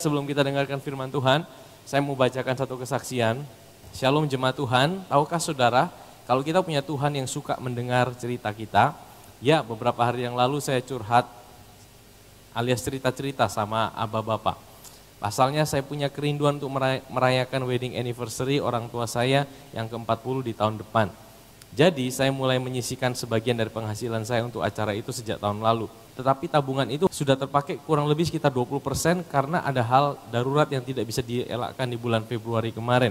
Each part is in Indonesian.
Sebelum kita dengarkan firman Tuhan, saya mau bacakan satu kesaksian. Shalom jemaat Tuhan, tahukah saudara, kalau kita punya Tuhan yang suka mendengar cerita kita, ya beberapa hari yang lalu saya curhat alias cerita-cerita sama Aba Bapak. Pasalnya saya punya kerinduan untuk merayakan wedding anniversary orang tua saya yang ke-40 di tahun depan. Jadi saya mulai menyisihkan sebagian dari penghasilan saya untuk acara itu sejak tahun lalu. Tetapi tabungan itu sudah terpakai kurang lebih sekitar 20% karena ada hal darurat yang tidak bisa dielakkan di bulan Februari kemarin.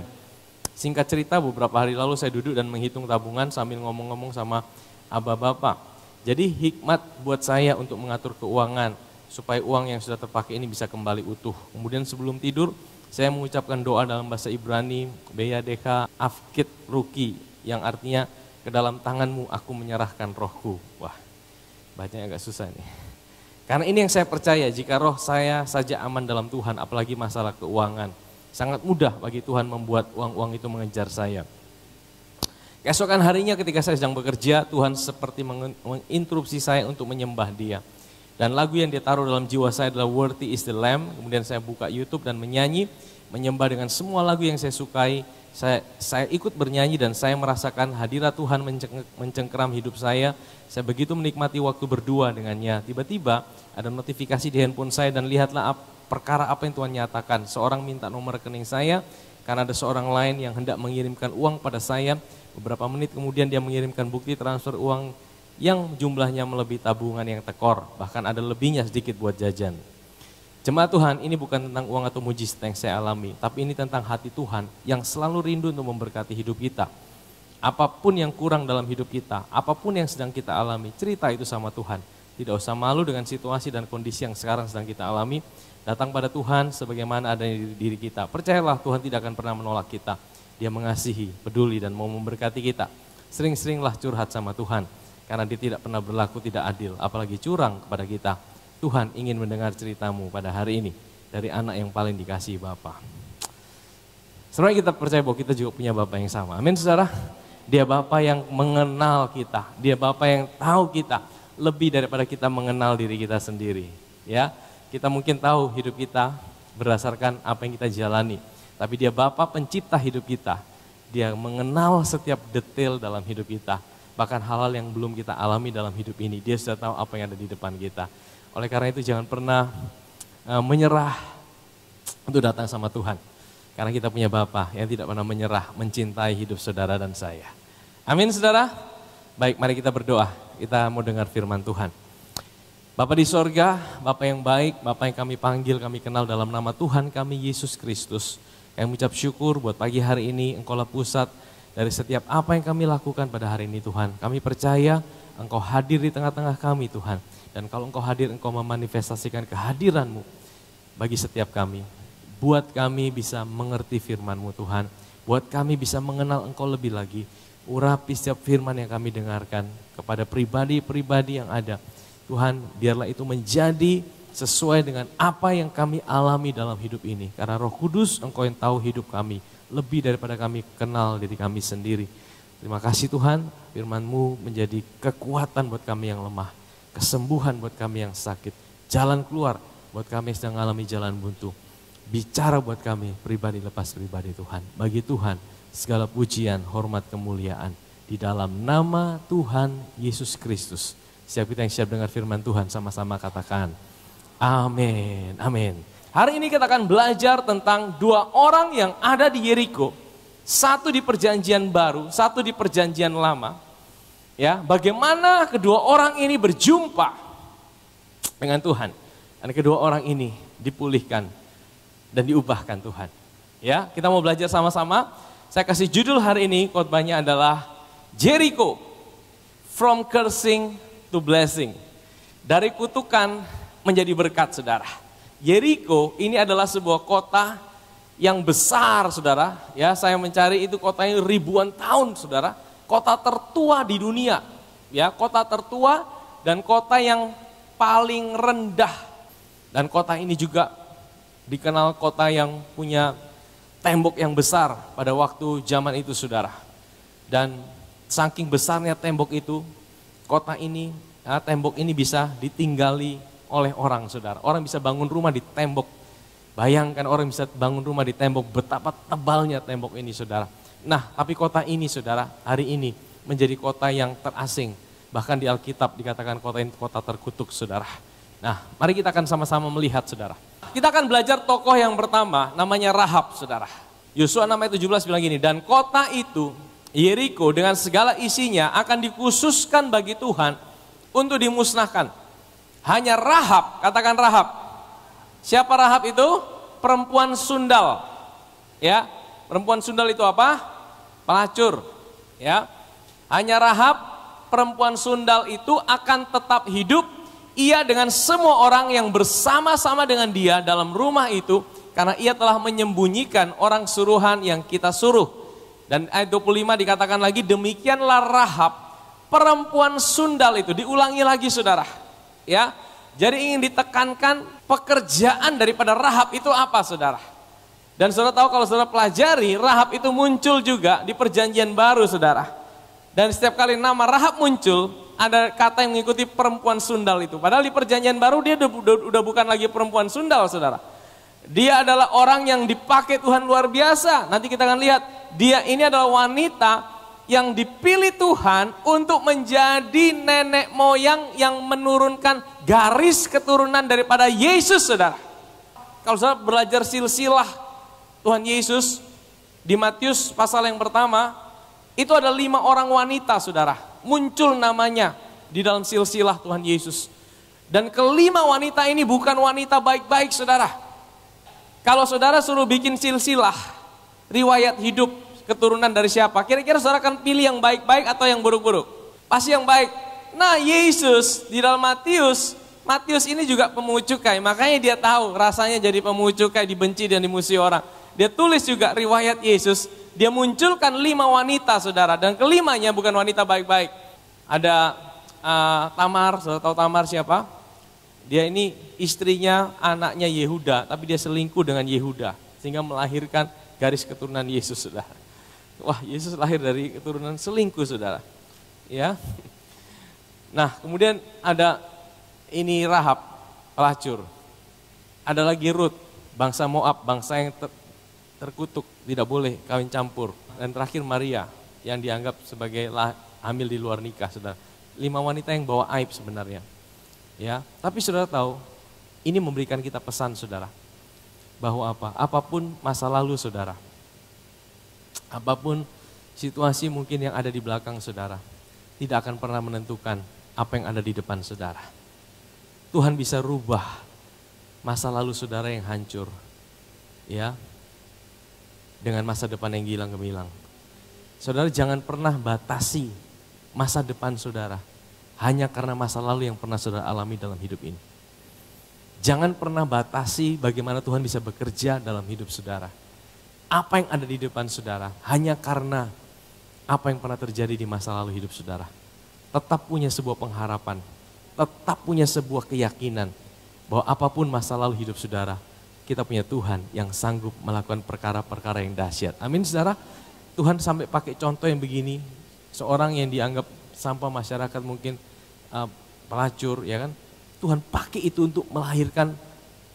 Singkat cerita, beberapa hari lalu saya duduk dan menghitung tabungan sambil ngomong-ngomong sama Aba Bapak. Jadi hikmat buat saya untuk mengatur keuangan supaya uang yang sudah terpakai ini bisa kembali utuh. Kemudian sebelum tidur, saya mengucapkan doa dalam bahasa Ibrani, Beyadeka Afkit Ruki, yang artinya ke dalam tanganmu aku menyerahkan rohku. Wah, bacanya agak susah nih. Karena ini yang saya percaya, jika roh saya saja aman dalam Tuhan, apalagi masalah keuangan. Sangat mudah bagi Tuhan membuat uang-uang itu mengejar saya. Keesokan harinya ketika saya sedang bekerja, Tuhan seperti menginterupsi saya untuk menyembah Dia. Dan lagu yang dia taruh dalam jiwa saya adalah Worthy is the Lamb. Kemudian saya buka YouTube dan menyanyi, menyembah dengan semua lagu yang saya sukai. Saya ikut bernyanyi dan saya merasakan hadirat Tuhan mencengkeram hidup saya. Saya begitu menikmati waktu berdua dengannya. Tiba-tiba ada notifikasi di handphone saya dan lihatlah perkara apa yang Tuhan nyatakan. Seorang minta nomor rekening saya karena ada seorang lain yang hendak mengirimkan uang pada saya. Beberapa menit kemudian dia mengirimkan bukti transfer uang yang jumlahnya melebihi tabungan yang tekor. Bahkan ada lebihnya sedikit buat jajan. Jemaat Tuhan, ini bukan tentang uang atau mujizat yang saya alami, tapi ini tentang hati Tuhan yang selalu rindu untuk memberkati hidup kita. Apapun yang kurang dalam hidup kita, apapun yang sedang kita alami, cerita itu sama Tuhan. Tidak usah malu dengan situasi dan kondisi yang sekarang sedang kita alami. Datang pada Tuhan sebagaimana adanya di diri kita. Percayalah, Tuhan tidak akan pernah menolak kita. Dia mengasihi, peduli, dan mau memberkati kita. Sering-seringlah curhat sama Tuhan, karena Dia tidak pernah berlaku tidak adil, apalagi curang kepada kita. Tuhan ingin mendengar ceritamu pada hari ini dari anak yang paling dikasihi Bapa. Sebenarnya kita percaya bahwa kita juga punya Bapa yang sama. Amin saudara. Dia Bapa yang mengenal kita. Dia Bapa yang tahu kita lebih daripada kita mengenal diri kita sendiri. Ya, kita mungkin tahu hidup kita berdasarkan apa yang kita jalani. Tapi Dia Bapa pencipta hidup kita. Dia mengenal setiap detail dalam hidup kita. Bahkan hal-hal yang belum kita alami dalam hidup ini. Dia sudah tahu apa yang ada di depan kita. Oleh karena itu jangan pernah menyerah untuk datang sama Tuhan. Karena kita punya Bapa yang tidak pernah menyerah, mencintai hidup saudara dan saya. Amin saudara? Baik, mari kita berdoa. Kita mau dengar firman Tuhan. Bapa di sorga, Bapa yang baik, Bapa yang kami panggil, kami kenal dalam nama Tuhan kami Yesus Kristus. Kami mengucap syukur buat pagi hari ini, Engkaulah pusat dari setiap apa yang kami lakukan pada hari ini Tuhan. Kami percaya Engkau hadir di tengah-tengah kami Tuhan. Dan kalau Engkau hadir, Engkau memanifestasikan kehadiran-Mu bagi setiap kami. Buat kami bisa mengerti firman-Mu Tuhan. Buat kami bisa mengenal Engkau lebih lagi. Urapi setiap firman yang kami dengarkan kepada pribadi-pribadi yang ada. Tuhan, biarlah itu menjadi sesuai dengan apa yang kami alami dalam hidup ini. Karena Roh Kudus, Engkau yang tahu hidup kami. Lebih daripada kami kenal diri kami sendiri. Terima kasih Tuhan, firman-Mu menjadi kekuatan buat kami yang lemah. Kesembuhan buat kami yang sakit, jalan keluar buat kami yang sedang mengalami jalan buntu. Bicara buat kami pribadi lepas pribadi Tuhan. Bagi Tuhan segala pujian, hormat, kemuliaan di dalam nama Tuhan Yesus Kristus. Siap kita yang siap dengar firman Tuhan sama-sama katakan amin, amin. Hari ini kita akan belajar tentang dua orang yang ada di Yeriko. Satu di perjanjian baru, satu di perjanjian lama. Ya, bagaimana kedua orang ini berjumpa dengan Tuhan. Dan kedua orang ini dipulihkan dan diubahkan Tuhan. Ya, kita mau belajar sama-sama. Saya kasih judul hari ini, khotbahnya adalah Jericho, from cursing to blessing. Dari kutukan menjadi berkat, saudara. Jericho ini adalah sebuah kota yang besar, saudara. Ya, saya mencari itu kotanya ribuan tahun, saudara. Kota tertua di dunia, ya, kota tertua dan kota yang paling rendah. Dan kota ini juga dikenal kota yang punya tembok yang besar pada waktu zaman itu, saudara. Dan saking besarnya tembok itu, kota ini, tembok ini bisa ditinggali oleh orang, saudara. Orang bisa bangun rumah di tembok Bayangkan orang bisa bangun rumah di tembok, betapa tebalnya tembok ini saudara. Nah, tapi kota ini saudara, hari ini menjadi kota yang terasing. Bahkan di Alkitab dikatakan kota ini kota terkutuk saudara. Nah, mari kita akan sama-sama melihat saudara. Kita akan belajar tokoh yang pertama, namanya Rahab saudara. Yosua 6 ayat 17 bilang gini, dan kota itu, Yeriko dengan segala isinya akan dikhususkan bagi Tuhan untuk dimusnahkan. Hanya Rahab, katakan Rahab. Siapa Rahab itu? Perempuan sundal. Ya, perempuan sundal itu apa? Pelacur. Ya, hanya Rahab, perempuan sundal itu akan tetap hidup. Ia dengan semua orang yang bersama-sama dengan dia dalam rumah itu, karena ia telah menyembunyikan orang suruhan yang kita suruh. Dan ayat 25 dikatakan lagi, demikianlah Rahab, perempuan sundal itu. Diulangi lagi saudara. Ya, jadi ingin ditekankan pekerjaan daripada Rahab itu apa saudara. Dan saudara tahu kalau saudara pelajari, Rahab itu muncul juga di perjanjian baru saudara. Dan setiap kali nama Rahab muncul, ada kata yang mengikuti perempuan sundal itu. Padahal di perjanjian baru dia udah bukan lagi perempuan sundal saudara. Dia adalah orang yang dipakai Tuhan luar biasa. Nanti kita akan lihat, dia ini adalah wanita yang dipilih Tuhan untuk menjadi nenek moyang yang menurunkan garis keturunan daripada Yesus saudara. Kalau saudara belajar silsilah Tuhan Yesus di Matius pasal yang pertama, itu ada 5 orang wanita saudara. Muncul namanya di dalam silsilah Tuhan Yesus. Dan kelima wanita ini bukan wanita baik-baik saudara. Kalau saudara suruh bikin silsilah riwayat hidup keturunan dari siapa? Kira-kira saudara akan pilih yang baik-baik atau yang buruk-buruk? Pasti yang baik. Nah, Yesus di dalam Matius ini juga pemungut cukai. Makanya dia tahu rasanya jadi pemungut cukai, dibenci dan dimusuhi orang. Dia tulis juga riwayat Yesus. Dia munculkan 5 wanita saudara. Dan kelimanya bukan wanita baik-baik. Ada Tamar, saudara tahu Tamar siapa? Dia ini istrinya anaknya Yehuda, tapi dia selingkuh dengan Yehuda. Sehingga melahirkan garis keturunan Yesus saudara. Wah, Yesus lahir dari keturunan selingkuh saudara. Ya. Nah, kemudian ada ini Rahab, pelacur. Ada lagi Rut, bangsa Moab, bangsa yang terkutuk, tidak boleh kawin campur. Dan terakhir Maria, yang dianggap sebagai hamil di luar nikah saudara. 5 wanita yang bawa aib sebenarnya. Ya, tapi saudara tahu, ini memberikan kita pesan saudara. Bahwa apa? Apapun masa lalu saudara. Apapun situasi mungkin yang ada di belakang saudara, tidak akan pernah menentukan apa yang ada di depan saudara. Tuhan bisa rubah masa lalu saudara yang hancur, ya, dengan masa depan yang gilang gemilang. Saudara jangan pernah batasi masa depan saudara hanya karena masa lalu yang pernah saudara alami dalam hidup ini. Jangan pernah batasi bagaimana Tuhan bisa bekerja dalam hidup saudara. Apa yang ada di depan saudara hanya karena apa yang pernah terjadi di masa lalu hidup saudara. Tetap punya sebuah pengharapan, tetap punya sebuah keyakinan bahwa apapun masa lalu hidup saudara, kita punya Tuhan yang sanggup melakukan perkara-perkara yang dahsyat. Amin saudara. Tuhan sampai pakai contoh yang begini, seorang yang dianggap sampah masyarakat mungkin pelacur, ya kan? Tuhan pakai itu untuk melahirkan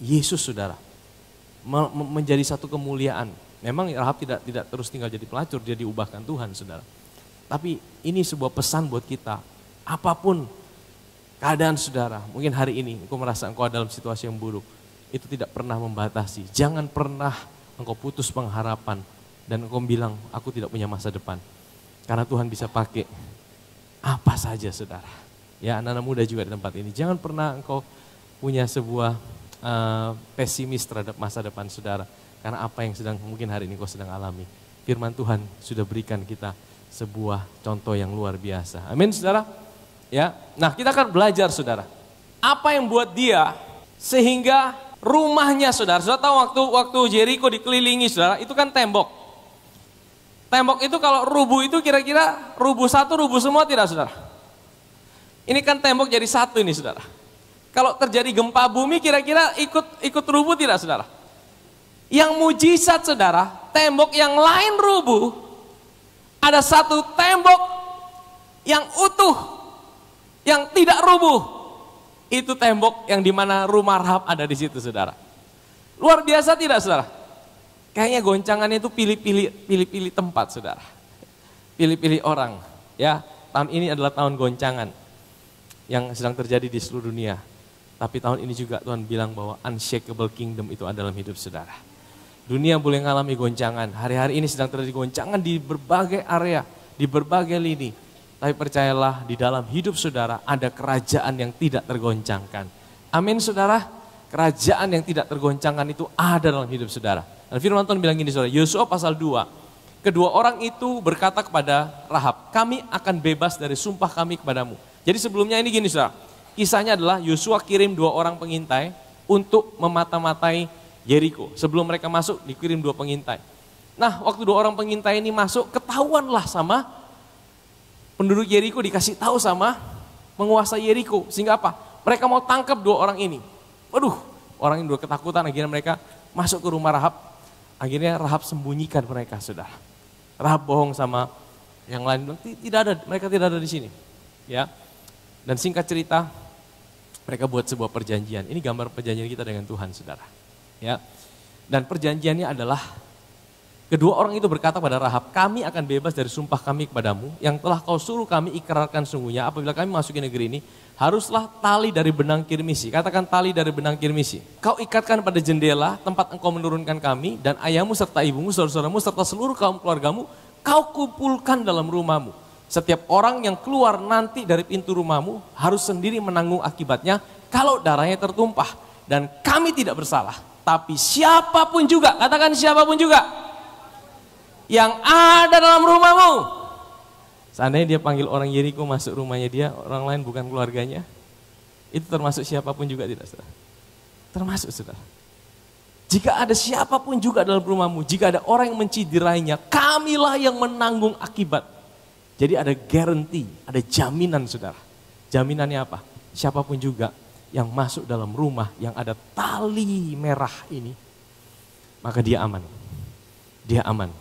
Yesus saudara, menjadi satu kemuliaan. Memang Rahab tidak terus tinggal jadi pelacur, dia diubahkan Tuhan saudara. Tapi ini sebuah pesan buat kita, apapun keadaan saudara, mungkin hari ini engkau merasa engkau dalam situasi yang buruk, itu tidak pernah membatasi. Jangan pernah engkau putus pengharapan dan engkau bilang aku tidak punya masa depan. Karena Tuhan bisa pakai apa saja saudara. Ya, anak-anak muda juga di tempat ini, jangan pernah engkau punya sebuah pesimis terhadap masa depan saudara. Karena apa yang mungkin hari ini kau sedang alami. Firman Tuhan sudah berikan kita sebuah contoh yang luar biasa. Amin saudara. Ya, nah kita akan belajar saudara. Apa yang buat dia sehingga rumahnya saudara. Saudara tahu waktu Yeriko dikelilingi saudara, itu kan tembok. Tembok itu kalau rubuh itu kira-kira rubuh satu, rubuh semua tidak saudara? Ini kan tembok jadi satu ini saudara. Kalau terjadi gempa bumi kira-kira ikut rubuh tidak saudara? Yang mujizat saudara, tembok yang lain rubuh, ada satu tembok yang utuh, yang tidak rubuh. Itu tembok yang dimana rumah Rahab ada di situ saudara. Luar biasa tidak saudara? Kayaknya goncangannya itu pilih-pilih tempat saudara. Pilih-pilih orang. Ya, tahun ini adalah tahun goncangan yang sedang terjadi di seluruh dunia. Tapi tahun ini juga Tuhan bilang bahwa unshakable kingdom itu ada dalam hidup saudara. Dunia boleh mengalami goncangan. Hari-hari ini sedang terjadi goncangan di berbagai area, di berbagai lini. Tapi percayalah di dalam hidup saudara ada kerajaan yang tidak tergoncangkan. Amin saudara. Kerajaan yang tidak tergoncangkan itu ada dalam hidup saudara. Dan firman Tuhan bilang gini saudara, Yosua pasal 2. Kedua orang itu berkata kepada Rahab, kami akan bebas dari sumpah kami kepadamu. Jadi sebelumnya ini gini saudara. Kisahnya adalah Yosua kirim 2 orang pengintai untuk memata-matai Yeriko. Sebelum mereka masuk dikirim 2 pengintai. Nah waktu 2 orang pengintai ini masuk ketahuanlah sama penduduk Yeriko, dikasih tahu sama menguasai Yeriko. Sehingga apa? Mereka mau tangkap 2 orang ini. Waduh, orang ini udah ketakutan, akhirnya mereka masuk ke rumah Rahab. Akhirnya Rahab sembunyikan mereka saudara. Rahab bohong sama yang lain, tidak ada, mereka tidak ada di sini. Ya. Dan singkat cerita, mereka buat sebuah perjanjian. Ini gambar perjanjian kita dengan Tuhan, saudara. Ya. Dan perjanjiannya adalah kedua orang itu berkata pada Rahab, kami akan bebas dari sumpah kami kepadamu yang telah kau suruh kami ikrarkan sungguhnya apabila kami masuki negeri ini, haruslah tali dari benang kirmisi. Katakan tali dari benang kirmisi. Kau ikatkan pada jendela tempat engkau menurunkan kami dan ayahmu serta ibumu, saudara-saudaramu serta seluruh kaum keluargamu, kau kumpulkan dalam rumahmu. Setiap orang yang keluar nanti dari pintu rumahmu harus sendiri menanggung akibatnya kalau darahnya tertumpah. Dan kami tidak bersalah. Tapi siapapun juga, katakan siapapun juga, yang ada dalam rumahmu. Seandainya dia panggil orang Yeriko masuk rumahnya dia, orang lain bukan keluarganya, itu termasuk siapapun juga tidak saudara? Termasuk saudara. Jika ada siapapun juga dalam rumahmu, jika ada orang yang menciderainya, kamilah yang menanggung akibat. Jadi ada guarantee, ada jaminan saudara. Jaminannya apa? Siapapun juga yang masuk dalam rumah yang ada tali merah ini, maka dia aman. Dia aman.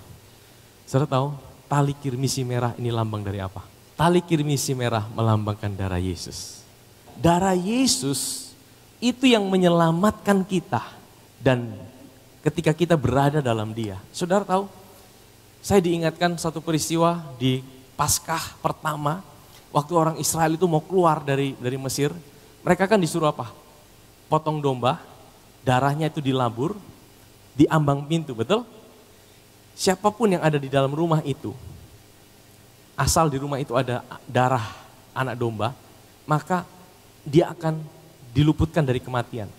Saudara tahu, tali kirmisi merah ini lambang dari apa? Tali kirmisi merah melambangkan darah Yesus. Darah Yesus itu yang menyelamatkan kita. Dan ketika kita berada dalam dia. Saudara tahu, saya diingatkan satu peristiwa di Paskah pertama, waktu orang Israel itu mau keluar dari Mesir, mereka kan disuruh apa? Potong domba, darahnya itu dilabur, di ambang pintu, betul? Siapapun yang ada di dalam rumah itu, asal di rumah itu ada darah anak domba, maka dia akan diluputkan dari kematian.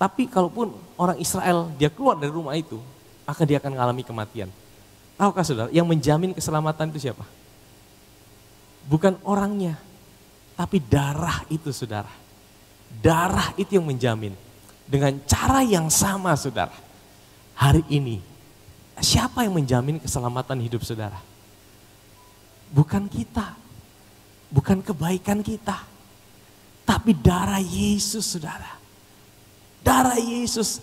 Tapi kalaupun orang Israel dia keluar dari rumah itu, maka dia akan mengalami kematian. Tahukah saudara, yang menjamin keselamatan itu siapa? Bukan orangnya, tapi darah itu saudara. Darah itu yang menjamin. Dengan cara yang sama saudara. Hari ini, siapa yang menjamin keselamatan hidup saudara? Bukan kita. Bukan kebaikan kita. Tapi darah Yesus saudara. Darah Yesus.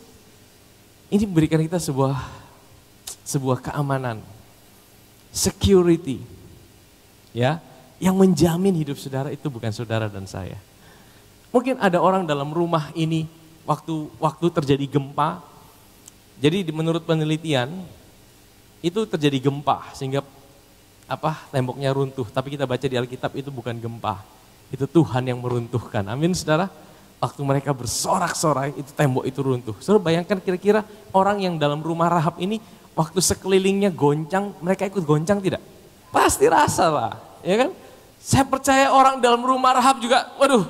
Ini memberikan kita sebuah keamanan. Security. Ya. Yang menjamin hidup saudara itu bukan saudara dan saya. Mungkin ada orang dalam rumah ini waktu terjadi gempa. Jadi menurut penelitian itu terjadi gempa sehingga temboknya runtuh. Tapi kita baca di Alkitab itu bukan gempa. Itu Tuhan yang meruntuhkan. Amin saudara. Waktu mereka bersorak-sorai itu tembok itu runtuh. Saudara bayangkan kira-kira orang yang dalam rumah Rahab ini waktu sekelilingnya goncang, mereka ikut goncang tidak? Pasti rasa lah, ya kan? Saya percaya orang dalam rumah Rahab juga, waduh,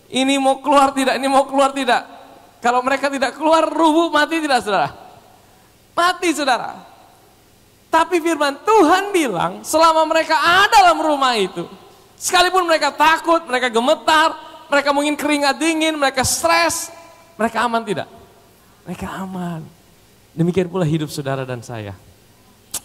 ini mau keluar tidak, ini mau keluar tidak. Kalau mereka tidak keluar, rubuh, mati tidak saudara? Mati saudara. Tapi firman Tuhan bilang, selama mereka ada dalam rumah itu, sekalipun mereka takut, mereka gemetar, mereka mungkin keringat dingin, mereka stres, mereka aman tidak? Mereka aman. Demikian pula hidup saudara dan saya.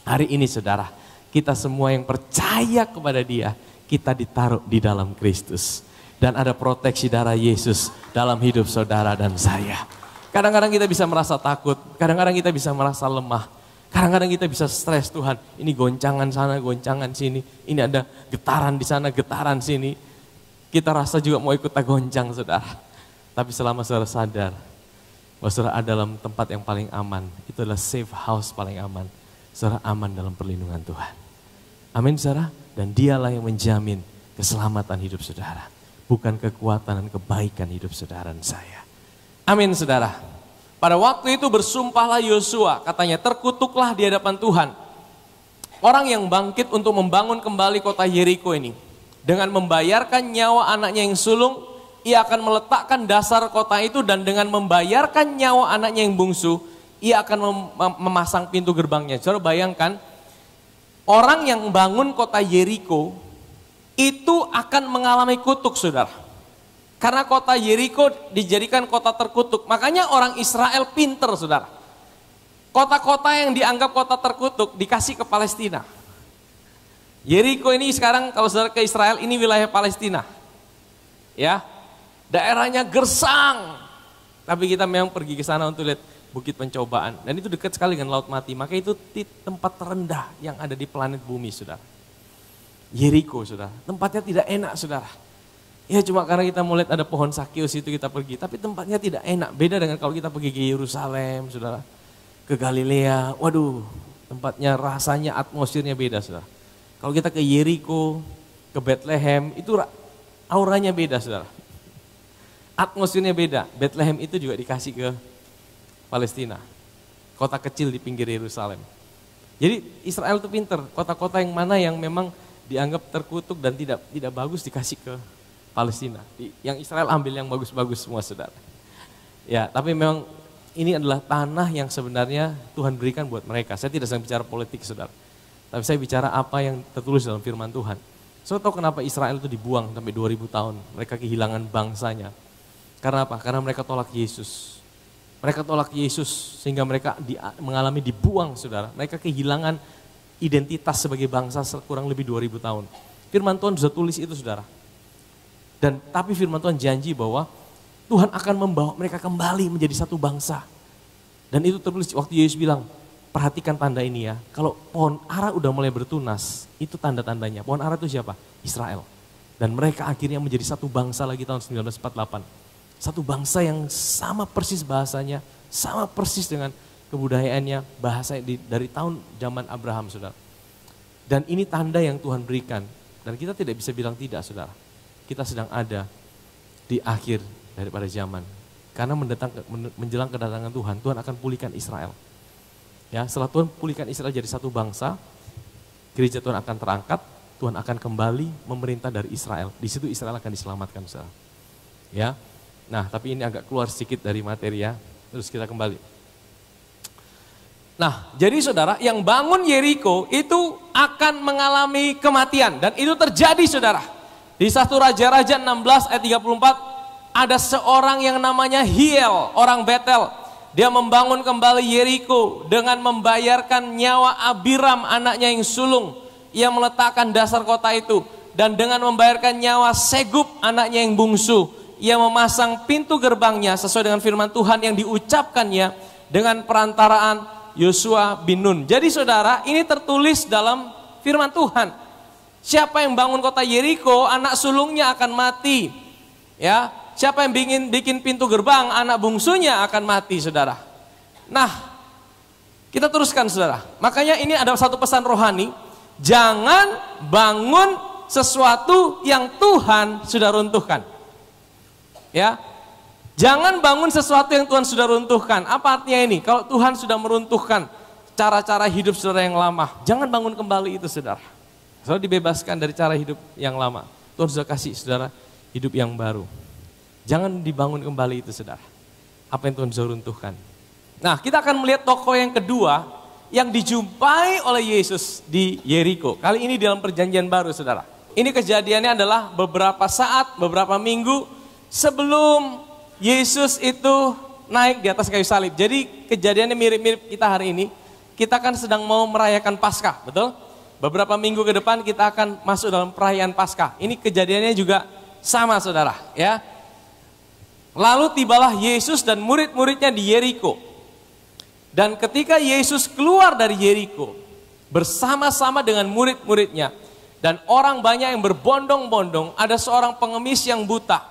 Hari ini saudara, kita semua yang percaya kepada dia, kita ditaruh di dalam Kristus. Dan ada proteksi darah Yesus dalam hidup saudara dan saya. Kadang-kadang kita bisa merasa takut, kadang-kadang kita bisa merasa lemah. Kadang-kadang kita bisa stres, Tuhan, ini goncangan sana, goncangan sini. Ini ada getaran di sana, getaran sini. Kita rasa juga mau ikut goncang saudara. Tapi selama saudara sadar Bahwa saudara ada dalam tempat yang paling aman. Itu adalah safe house paling aman. Saudara aman dalam perlindungan Tuhan. Amin saudara. Dan dialah yang menjamin keselamatan hidup saudara. Bukan kekuatan dan kebaikan hidup saudara dan saya. Amin saudara. Pada waktu itu bersumpahlah Yosua. Katanya terkutuklah di hadapan Tuhan. Orang yang bangkit untuk membangun kembali kota Yeriko ini. Dengan membayarkan nyawa anaknya yang sulung. Ia akan meletakkan dasar kota itu dan dengan membayarkan nyawa anaknya yang bungsu, ia akan memasang pintu gerbangnya. Saudara bayangkan, orang yang bangun kota Yeriko itu akan mengalami kutuk saudara. Karena kota Yeriko dijadikan kota terkutuk. Makanya orang Israel pinter saudara. Kota-kota yang dianggap kota terkutuk dikasih ke Palestina. Yeriko ini sekarang kalau saudara ke Israel ini wilayah Palestina. Ya. Daerahnya gersang, tapi kita memang pergi ke sana untuk lihat bukit pencobaan. Dan itu dekat sekali dengan Laut Mati, maka itu tempat terendah yang ada di planet bumi, saudara. Yeriko, saudara. Tempatnya tidak enak, saudara. Ya cuma karena kita mau lihat ada pohon sakius itu kita pergi, tapi tempatnya tidak enak. Beda dengan kalau kita pergi ke Yerusalem, saudara. Ke Galilea, waduh, tempatnya rasanya, atmosfernya beda, saudara. Kalau kita ke Yeriko, ke Bethlehem, itu auranya beda, saudara. Atmosfernya beda. Bethlehem itu juga dikasih ke Palestina. Kota kecil di pinggir Yerusalem. Jadi Israel itu pinter. Kota-kota yang mana yang memang dianggap terkutuk dan tidak bagus dikasih ke Palestina. Yang Israel ambil yang bagus-bagus semua saudara. Ya, tapi memang ini adalah tanah yang sebenarnya Tuhan berikan buat mereka. Saya tidak sedang bicara politik saudara. Tapi saya bicara apa yang tertulis dalam firman Tuhan. Saudara tahu kenapa Israel itu dibuang sampai 2000 tahun. Mereka kehilangan bangsanya. Karena apa? Karena mereka tolak Yesus. Mereka tolak Yesus sehingga mereka mengalami dibuang saudara. Mereka kehilangan identitas sebagai bangsa kurang lebih 2000 tahun. Firman Tuhan sudah tulis itu saudara. Tapi firman Tuhan janji bahwa Tuhan akan membawa mereka kembali menjadi satu bangsa. Dan itu tertulis waktu Yesus bilang, perhatikan tanda ini ya. Kalau pohon ara udah mulai bertunas, itu tanda-tandanya. Pohon ara itu siapa? Israel. Dan mereka akhirnya menjadi satu bangsa lagi tahun 1948. Satu bangsa yang sama persis bahasanya, sama persis dengan kebudayaannya, bahasa dari tahun zaman Abraham, saudara. Dan ini tanda yang Tuhan berikan. Dan kita tidak bisa bilang tidak, saudara. Kita sedang ada di akhir daripada zaman. Karena menjelang kedatangan Tuhan, Tuhan akan pulihkan Israel. Ya, setelah Tuhan pulihkan Israel jadi satu bangsa, gereja Tuhan akan terangkat, Tuhan akan kembali memerintah dari Israel. Di situ Israel akan diselamatkan, saudara. Ya. Nah, tapi ini agak keluar sedikit dari materi ya. Terus kita kembali. Nah, jadi saudara, yang bangun Yeriko itu akan mengalami kematian. Dan itu terjadi saudara. Di 1 Raja-Raja 16 ayat 34, ada seorang yang namanya Hiel, orang Betel. Dia membangun kembali Yeriko dengan membayarkan nyawa Abiram, anaknya yang sulung. Ia meletakkan dasar kota itu. Dan dengan membayarkan nyawa Segub, anaknya yang bungsu. Ia memasang pintu gerbangnya sesuai dengan firman Tuhan yang diucapkannya dengan perantaraan Yosua bin Nun. Jadi saudara, ini tertulis dalam firman Tuhan. Siapa yang bangun kota Yeriko, anak sulungnya akan mati. Ya, siapa yang bikin pintu gerbang, anak bungsunya akan mati, saudara. Nah, kita teruskan, saudara. Makanya ini ada satu pesan rohani. Jangan bangun sesuatu yang Tuhan sudah runtuhkan. Ya, jangan bangun sesuatu yang Tuhan sudah runtuhkan. Apa artinya ini? Kalau Tuhan sudah meruntuhkan cara-cara hidup saudara yang lama, jangan bangun kembali itu saudara. Saudara dibebaskan dari cara hidup yang lama. Tuhan sudah kasih saudara hidup yang baru. Jangan dibangun kembali itu saudara. Apa yang Tuhan sudah runtuhkan. Nah, kita akan melihat tokoh yang kedua yang dijumpai oleh Yesus di Yeriko. Kali ini dalam perjanjian baru saudara. Ini kejadiannya adalah beberapa saat, beberapa minggu sebelum Yesus itu naik di atas kayu salib. Jadi kejadiannya mirip-mirip kita hari ini. Kita kan sedang mau merayakan Paskah, betul? Beberapa minggu ke depan kita akan masuk dalam perayaan Paskah. Ini kejadiannya juga sama saudara. Ya. Lalu tibalah Yesus dan murid-muridnya di Yeriko. Dan ketika Yesus keluar dari Yeriko bersama-sama dengan murid-muridnya. Dan orang banyak yang berbondong-bondong, ada seorang pengemis yang buta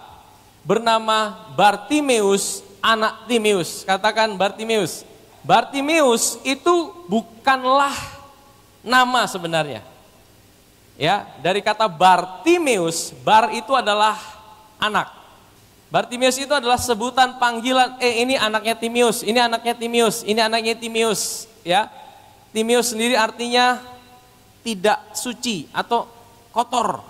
bernama Bartimeus anak Timeus. Katakan Bartimeus. Bartimeus itu bukanlah nama sebenarnya. Ya, dari kata Bartimeus, bar itu adalah anak. Bartimeus itu adalah sebutan panggilan, ini anaknya Timeus, ini anaknya Timeus, ini anaknya Timeus, ya. Timeus sendiri artinya tidak suci atau kotor.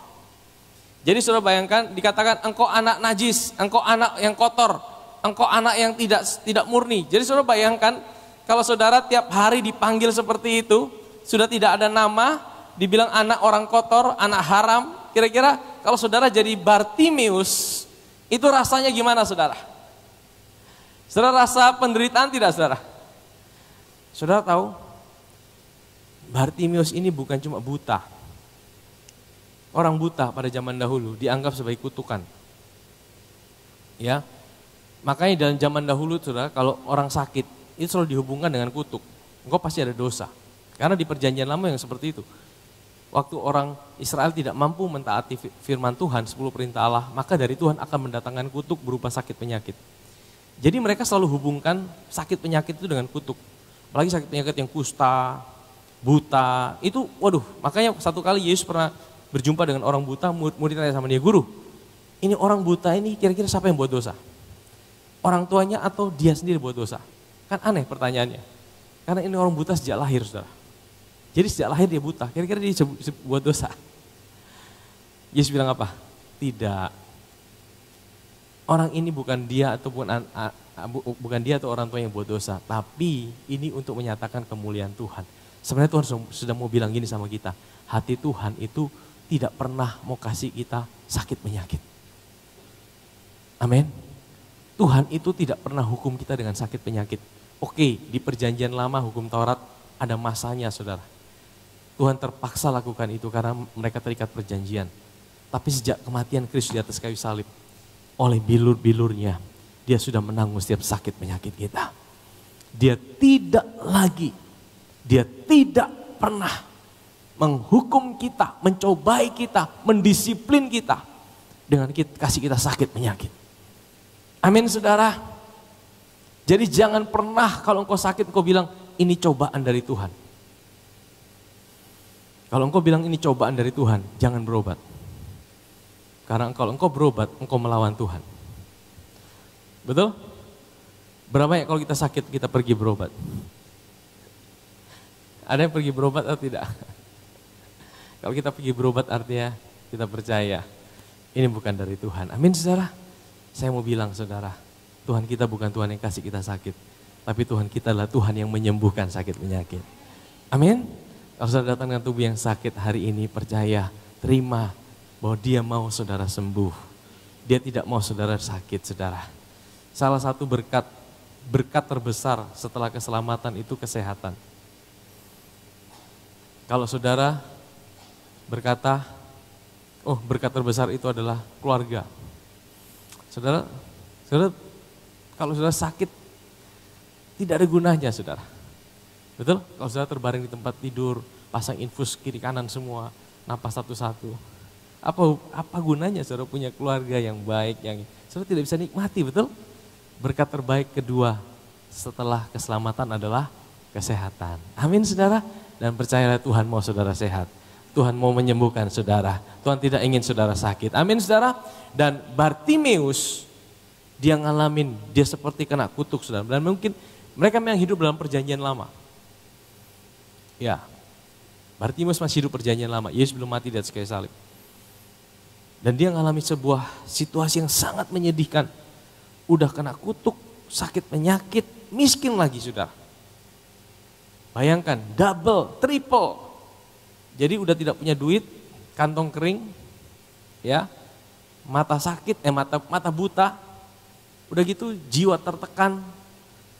Jadi saudara bayangkan dikatakan engkau anak najis, engkau anak yang kotor, engkau anak yang tidak murni. Jadi saudara bayangkan kalau saudara tiap hari dipanggil seperti itu, sudah tidak ada nama, dibilang anak orang kotor, anak haram. Kira-kira kalau saudara jadi Bartimeus, itu rasanya gimana saudara? Saudara rasa penderitaan tidak saudara? Saudara tahu, Bartimeus ini bukan cuma buta. Orang buta pada zaman dahulu dianggap sebagai kutukan. Ya. Makanya dalam zaman dahulu saudara, kalau orang sakit itu selalu dihubungkan dengan kutuk. Engkau pasti ada dosa. Karena di perjanjian lama yang seperti itu. Waktu orang Israel tidak mampu mentaati firman Tuhan, 10 perintah Allah, maka dari Tuhan akan mendatangkan kutuk berupa sakit penyakit. Jadi mereka selalu hubungkan sakit penyakit itu dengan kutuk. Apalagi sakit penyakit yang kusta, buta, itu waduh, makanya satu kali Yesus pernah berjumpa dengan orang buta, murid tanya sama dia, guru, ini orang buta ini kira-kira siapa yang buat dosa? Orang tuanya atau dia sendiri buat dosa? Kan aneh pertanyaannya. Karena ini orang buta sejak lahir, saudara. Jadi sejak lahir dia buta, kira-kira dia buat dosa? Yesus bilang apa? Tidak. Orang ini bukan dia atau bukan dia atau orang tua yang buat dosa, tapi ini untuk menyatakan kemuliaan Tuhan. Sebenarnya Tuhan sudah mau bilang gini sama kita, hati Tuhan itu tidak pernah mau kasih kita sakit penyakit. Amin. Tuhan itu tidak pernah hukum kita dengan sakit penyakit. Oke, di perjanjian lama hukum Taurat ada masanya saudara. Tuhan terpaksa lakukan itu karena mereka terikat perjanjian. Tapi sejak kematian Kristus di atas kayu salib, oleh bilur-bilurnya, dia sudah menanggung setiap sakit penyakit kita. Dia tidak pernah menghukum kita, mencobai kita, mendisiplin kita dengan kasih kita sakit penyakit. Amin saudara. Jadi jangan pernah kalau engkau sakit engkau bilang ini cobaan dari Tuhan. Kalau engkau bilang ini cobaan dari Tuhan, jangan berobat. Karena kalau engkau berobat, engkau melawan Tuhan. Betul? Berapa ya kalau kita sakit kita pergi berobat? Ada yang pergi berobat atau tidak? Kalau kita pergi berobat artinya kita percaya ini bukan dari Tuhan. Amin saudara. Saya mau bilang saudara, Tuhan kita bukan Tuhan yang kasih kita sakit. Tapi Tuhan kita adalah Tuhan yang menyembuhkan sakit penyakit. Amin. Kalau saudara datang dengan tubuh yang sakit hari ini, percaya, terima bahwa dia mau saudara sembuh. Dia tidak mau saudara sakit saudara. Salah satu berkat terbesar setelah keselamatan itu kesehatan. Kalau saudara berkata, oh berkat terbesar itu adalah keluarga. Saudara, kalau saudara sakit, tidak ada gunanya saudara. Betul? Kalau saudara terbaring di tempat tidur, pasang infus kiri kanan semua, napas satu-satu. Apa gunanya saudara punya keluarga yang baik, yang saudara tidak bisa nikmati, betul? Berkat terbaik kedua setelah keselamatan adalah kesehatan. Amin saudara. Dan percayalah Tuhan mau saudara sehat. Tuhan mau menyembuhkan saudara. Tuhan tidak ingin saudara sakit. Amin saudara. Dan Bartimeus, dia ngalamin, dia seperti kena kutuk saudara. Dan mungkin mereka yang hidup dalam perjanjian lama. Ya, Bartimeus masih hidup perjanjian lama. Yesus belum mati di atas kayu salib. Dan dia ngalami sebuah situasi yang sangat menyedihkan. Udah kena kutuk, sakit penyakit, miskin lagi saudara. Bayangkan, double, triple. Jadi udah tidak punya duit, kantong kering, ya, mata sakit, mata buta. Udah gitu jiwa tertekan,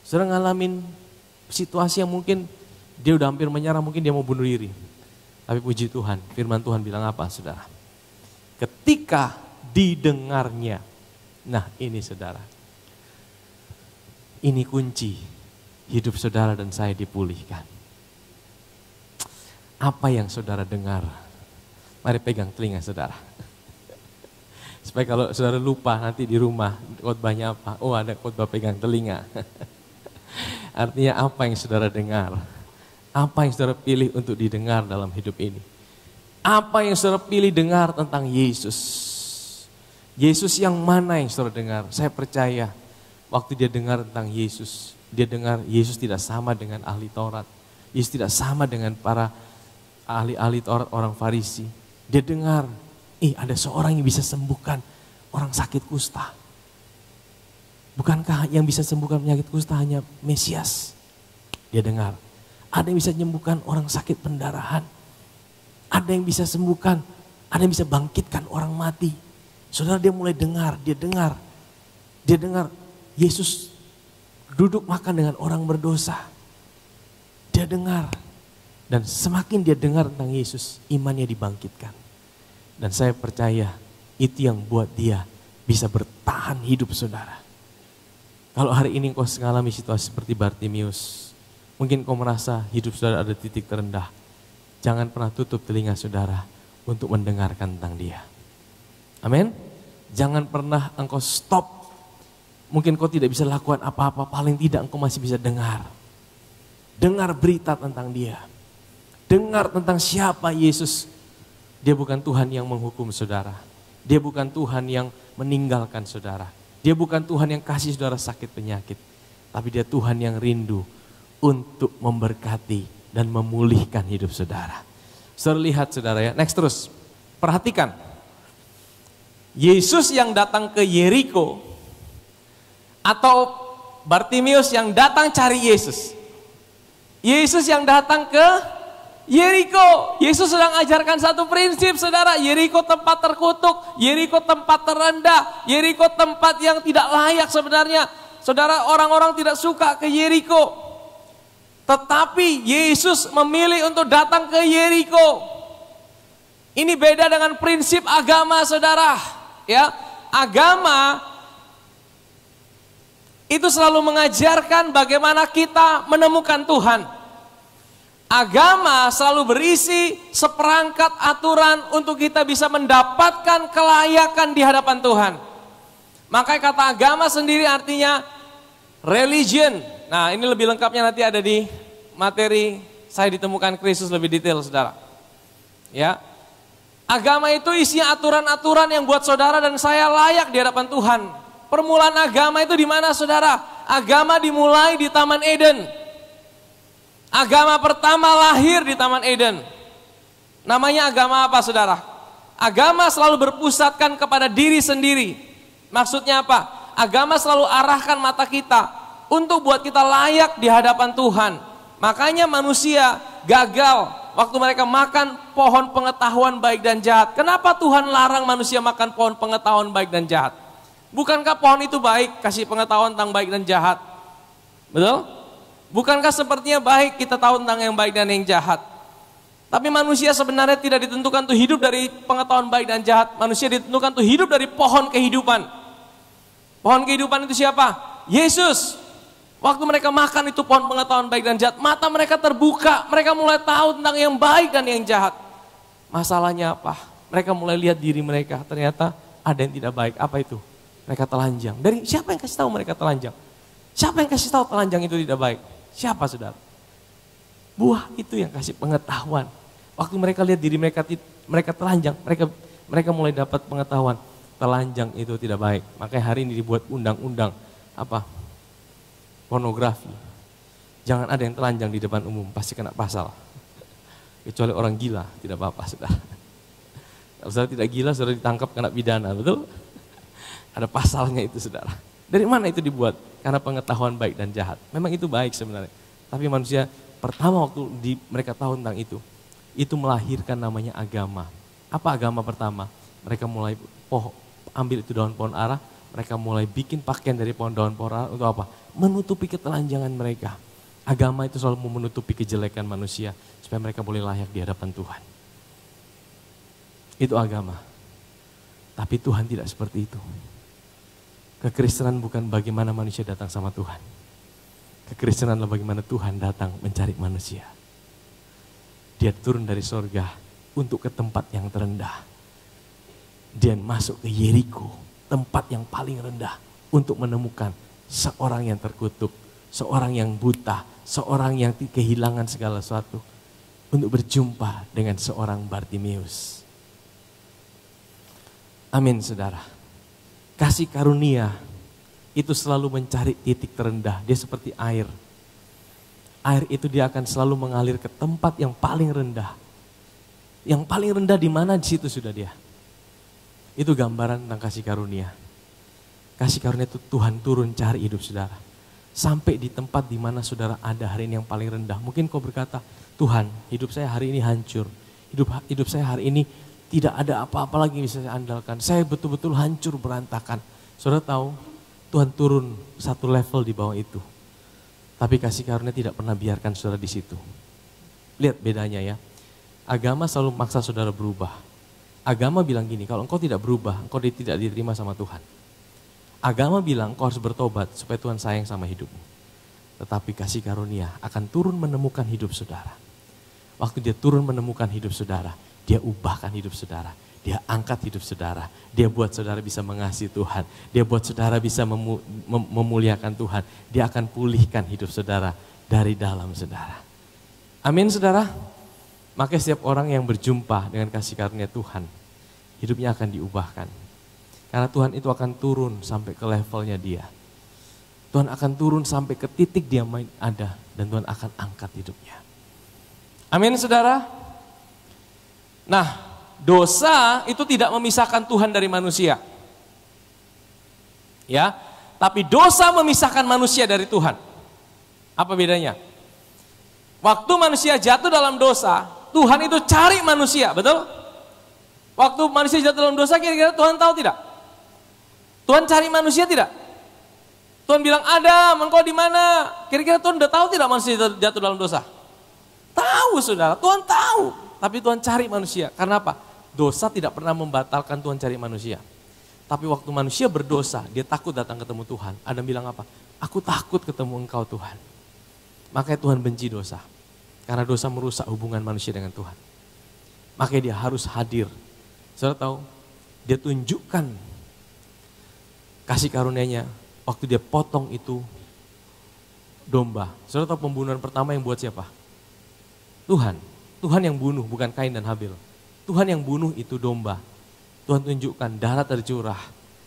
sedang ngalamin situasi yang mungkin dia udah hampir menyerah, mungkin dia mau bunuh diri. Tapi puji Tuhan, firman Tuhan bilang apa saudara? Ketika didengarnya, nah ini saudara, ini kunci hidup saudara dan saya dipulihkan. Apa yang saudara dengar? Mari pegang telinga saudara. Supaya kalau saudara lupa nanti di rumah khotbahnya apa? Oh, ada khotbah pegang telinga. Artinya apa yang saudara dengar? Apa yang saudara pilih untuk didengar dalam hidup ini? Apa yang saudara pilih dengar tentang Yesus? Yesus yang mana yang saudara dengar? Saya percaya waktu dia dengar tentang Yesus, dia dengar Yesus tidak sama dengan ahli Taurat. Yesus tidak sama dengan para ahli-ahli Taurat orang Farisi. Dia dengar, ada seorang yang bisa sembuhkan orang sakit kusta. Bukankah yang bisa sembuhkan penyakit kusta hanya Mesias? Dia dengar. Ada yang bisa menyembuhkan orang sakit pendarahan. Ada yang bisa sembuhkan, ada yang bisa bangkitkan orang mati. Saudara, dia mulai dengar, dia dengar. Dia dengar Yesus duduk makan dengan orang berdosa. Dia dengar. Dan semakin dia dengar tentang Yesus, imannya dibangkitkan. Dan saya percaya itu yang buat dia bisa bertahan hidup saudara. Kalau hari ini kau mengalami situasi seperti Bartimius, mungkin kau merasa hidup saudara ada titik terendah. Jangan pernah tutup telinga saudara untuk mendengarkan tentang dia. Amin. Jangan pernah engkau stop. Mungkin kau tidak bisa lakukan apa-apa, paling tidak engkau masih bisa dengar. Dengar berita tentang dia. Dengar tentang siapa Yesus. Dia bukan Tuhan yang menghukum saudara. Dia bukan Tuhan yang meninggalkan saudara. Dia bukan Tuhan yang kasih saudara sakit penyakit. Tapi dia Tuhan yang rindu untuk memberkati dan memulihkan hidup saudara. Saudara lihat saudara ya, next terus. Perhatikan. Yesus yang datang ke Yeriko atau Bartimius yang datang cari Yesus. Yesus yang datang ke Yeriko. Yesus sedang ajarkan satu prinsip saudara. Yeriko tempat terkutuk, Yeriko tempat terendah, Yeriko tempat yang tidak layak sebenarnya. Saudara, orang-orang tidak suka ke Yeriko. Tetapi Yesus memilih untuk datang ke Yeriko. Ini beda dengan prinsip agama saudara. Ya, agama itu selalu mengajarkan bagaimana kita menemukan Tuhan. Agama selalu berisi seperangkat aturan untuk kita bisa mendapatkan kelayakan di hadapan Tuhan. Makanya kata agama sendiri artinya religion. Nah, ini lebih lengkapnya nanti ada di materi saya ditemukan Kristus lebih detail saudara. Ya. Agama itu isinya aturan-aturan yang buat saudara dan saya layak di hadapan Tuhan. Permulaan agama itu di mana saudara? Agama dimulai di Taman Eden. Agama pertama lahir di Taman Eden. Namanya agama apa saudara? Agama selalu berpusatkan kepada diri sendiri. Maksudnya apa? Agama selalu arahkan mata kita untuk buat kita layak di hadapan Tuhan. Makanya manusia gagal waktu mereka makan pohon pengetahuan baik dan jahat. Kenapa Tuhan larang manusia makan pohon pengetahuan baik dan jahat? Bukankah pohon itu baik, kasih pengetahuan tentang baik dan jahat? Betul? Bukankah sepertinya baik kita tahu tentang yang baik dan yang jahat? Tapi manusia sebenarnya tidak ditentukan untuk hidup dari pengetahuan baik dan jahat. Manusia ditentukan untuk hidup dari pohon kehidupan. Pohon kehidupan itu siapa? Yesus. Waktu mereka makan itu pohon pengetahuan baik dan jahat, mata mereka terbuka. Mereka mulai tahu tentang yang baik dan yang jahat. Masalahnya apa? Mereka mulai lihat diri mereka, ternyata ada yang tidak baik. Apa itu? Mereka telanjang. Dari siapa yang kasih tahu mereka telanjang? Siapa yang kasih tahu telanjang itu tidak baik? Siapa saudara? Buah itu yang kasih pengetahuan. Waktu mereka lihat diri mereka telanjang, mereka mulai dapat pengetahuan. Telanjang itu tidak baik. Makanya hari ini dibuat undang-undang apa? Pornografi. Jangan ada yang telanjang di depan umum, pasti kena pasal. Kecuali orang gila, tidak apa-apa saudara. Kalau saudara tidak gila, saudara ditangkap kena pidana, betul? Ada pasalnya itu saudara. Dari mana itu dibuat? Karena pengetahuan baik dan jahat. Memang itu baik sebenarnya. Tapi manusia pertama waktu mereka tahu tentang itu melahirkan namanya agama. Apa agama pertama? Mereka mulai ambil itu daun pohon ara, mereka mulai bikin pakaian dari daun pohon ara untuk apa? Menutupi ketelanjangan mereka. Agama itu selalu menutupi kejelekan manusia supaya mereka boleh layak di hadapan Tuhan. Itu agama. Tapi Tuhan tidak seperti itu. Kekristenan bukan bagaimana manusia datang sama Tuhan. Kekristenan adalah bagaimana Tuhan datang mencari manusia. Dia turun dari sorga untuk ke tempat yang terendah. Dia masuk ke Yeriko, tempat yang paling rendah untuk menemukan seorang yang terkutuk, seorang yang buta, seorang yang kehilangan segala sesuatu, untuk berjumpa dengan seorang Bartimeus. Amin, saudara. Kasih karunia itu selalu mencari titik terendah. Dia seperti air. Air itu dia akan selalu mengalir ke tempat yang paling rendah. Yang paling rendah di mana, di situ sudah dia. Itu gambaran tentang kasih karunia. Kasih karunia itu Tuhan turun cari hidup saudara. Sampai di tempat di mana saudara ada hari ini yang paling rendah. Mungkin kau berkata, Tuhan, hidup saya hari ini hancur. Hidup saya hari ini tidak ada apa-apa lagi yang bisa saya andalkan. Saya betul-betul hancur, berantakan. Saudara tahu, Tuhan turun satu level di bawah itu. Tapi kasih karunia tidak pernah biarkan saudara di situ. Lihat bedanya ya. Agama selalu memaksa saudara berubah. Agama bilang gini, kalau engkau tidak berubah, engkau tidak diterima sama Tuhan. Agama bilang engkau harus bertobat supaya Tuhan sayang sama hidupmu. Tetapi kasih karunia akan turun menemukan hidup saudara. Waktu dia turun menemukan hidup saudara, dia ubahkan hidup saudara. Dia angkat hidup saudara. Dia buat saudara bisa mengasihi Tuhan. Dia buat saudara bisa memuliakan Tuhan. Dia akan pulihkan hidup saudara dari dalam saudara. Amin saudara. Maka setiap orang yang berjumpa dengan kasih karunia Tuhan, hidupnya akan diubahkan. Karena Tuhan itu akan turun sampai ke levelnya dia. Tuhan akan turun sampai ke titik dia ada. Dan Tuhan akan angkat hidupnya. Amin saudara. Nah, dosa itu tidak memisahkan Tuhan dari manusia. Ya, tapi dosa memisahkan manusia dari Tuhan. Apa bedanya? Waktu manusia jatuh dalam dosa, Tuhan itu cari manusia, betul? Waktu manusia jatuh dalam dosa, kira-kira Tuhan tahu tidak? Tuhan cari manusia tidak? Tuhan bilang, Adam, engkau di mana? Kira-kira Tuhan udah tahu tidak manusia jatuh dalam dosa? Tahu saudara, Tuhan tahu. Tapi Tuhan cari manusia. Karena apa? Dosa tidak pernah membatalkan Tuhan cari manusia. Tapi waktu manusia berdosa, dia takut datang ketemu Tuhan. Adam bilang apa? Aku takut ketemu engkau Tuhan. Makanya Tuhan benci dosa. Karena dosa merusak hubungan manusia dengan Tuhan. Makanya dia harus hadir. Saudara tahu, dia tunjukkan kasih karunia-Nya waktu dia potong itu domba. Saudara tahu pembunuhan pertama yang buat siapa? Tuhan. Tuhan yang bunuh, bukan Kain dan Habil. Tuhan yang bunuh itu domba. Tuhan tunjukkan darah tercurah.